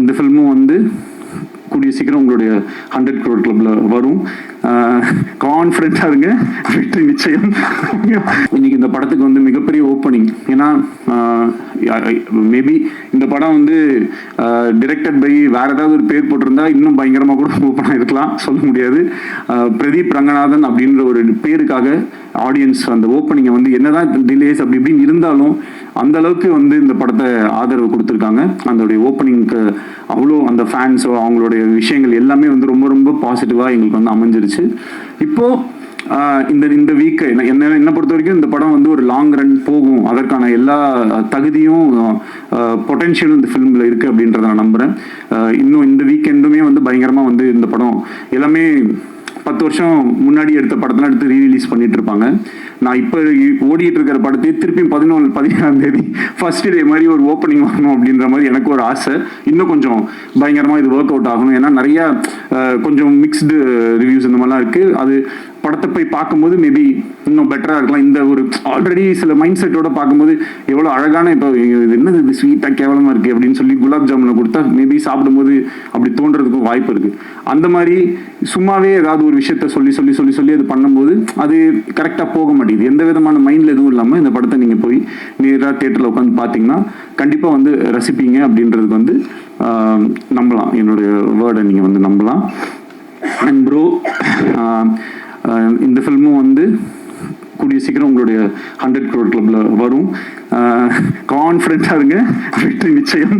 இந்த ஃபில்மும் வந்து கூடிய சீக்கிரம் உங்களுடைய 100 crore கிளப்ல வரும். கான்ஃபிடென்ட்டாக இருங்க, வெற்றி நிச்சயம். இன்னைக்கு இந்த படத்துக்கு வந்து மிகப்பெரிய ஓப்பனிங். ஏன்னா மேபி இந்த படம் வந்து டிரெக்டட் பை வேற ஏதாவது ஒரு பேர் போட்டிருந்தா இன்னும் பயங்கரமாக கூட ஓப்பன் ஆகிருக்கலாம், சொல்ல முடியாது. பிரதீப் ரங்கநாதன் அப்படின்ற ஒரு பேருக்காக ஆடியன்ஸ் அந்த ஓப்பனிங்கை வந்து என்னதான் டிலேஸ் அப்படி இப்படின்னு இருந்தாலும் அந்த அளவுக்கு வந்து இந்த படத்தை ஆதரவு கொடுத்துருக்காங்க. அதோடைய ஓப்பனிங்க்கு அவ்வளோ அந்த ஃபேன்ஸோ அவங்களுடைய விஷயங்கள் எல்லாமே வந்து ரொம்ப ரொம்ப பாசிட்டிவாக எங்களுக்கு வந்து அமைஞ்சிருச்சு. இப்போது இந்த வீக்கை என்ன பொறுத்த வரைக்கும் இந்த படம் வந்து ஒரு லாங் ரன் போகும், அதற்கான எல்லா தகுதியும் பொட்டென்ஷியலும் இந்த ஃபிலிமில் இருக்குது அப்படின்றத நான் நம்புகிறேன். இன்னும் இந்த வீக்கெண்டுமே வந்து பயங்கரமாக வந்து இந்த படம் எல்லாமே 10 வருஷம் முன்னாடி எடுத்த படத்தெல்லாம் எடுத்து ரீரிலீஸ் பண்ணிட்டு இருப்பாங்க. நான் இப்போ ஓடிட்டு இருக்கிற படத்தையே திருப்பி 17ஆம் தேதி ஃபர்ஸ்ட் டே மாதிரி ஒரு ஓப்பனிங் வரணும் அப்படின்ற மாதிரி எனக்கு ஒரு ஆசை. இன்னும் கொஞ்சம் பயங்கரமாக இது ஒர்க் அவுட் ஆகணும். ஏன்னா நிறையா கொஞ்சம் மிக்ஸ்டு ரிவ்யூஸ் இந்த மாதிரிலாம் இருக்குது. அது படத்தை போய் பார்க்கும்போது மேபி இன்னும் பெட்டராக இருக்கலாம். இந்த ஒரு ஆல்ரெடி சில மைண்ட் செட்டோட பார்க்கும்போது எவ்வளோ அழகான இப்போ என்னது இது ஸ்வீட்டாக கேவலமாக இருக்குது அப்படின்னு சொல்லி குலாப் ஜாமுனை கொடுத்தா மேபி சாப்பிடும்போது அப்படி தோன்றதுக்கும் வாய்ப்பு இருக்குது. அந்த மாதிரி சும்மாவே ஏதாவது ஒரு விஷயத்த சொல்லி சொல்லி சொல்லி சொல்லி அது பண்ணும்போது அது கரெக்டாக போக மாட்டேங்குது. எந்த விதமான மைண்டில் எதுவும் இல்லாமல் இந்த படத்தை நீங்கள் போய் நேராக தேட்டரில் உட்காந்து பார்த்தீங்கன்னா கண்டிப்பாக வந்து ரசிப்பீங்க அப்படின்றதுக்கு வந்து நம்பலாம். என்னுடைய வேர்டை நீங்கள் வந்து நம்பலாம். அண்ட் ப்ரோ, இந்த ஃபில்மும் வந்து கூடிய சீக்கிரம் உங்களுடைய 100 crore கிளப்ல வரும். கான்ஃபிடென்ட்டாக இருங்க, வெற்றி நிச்சயம்.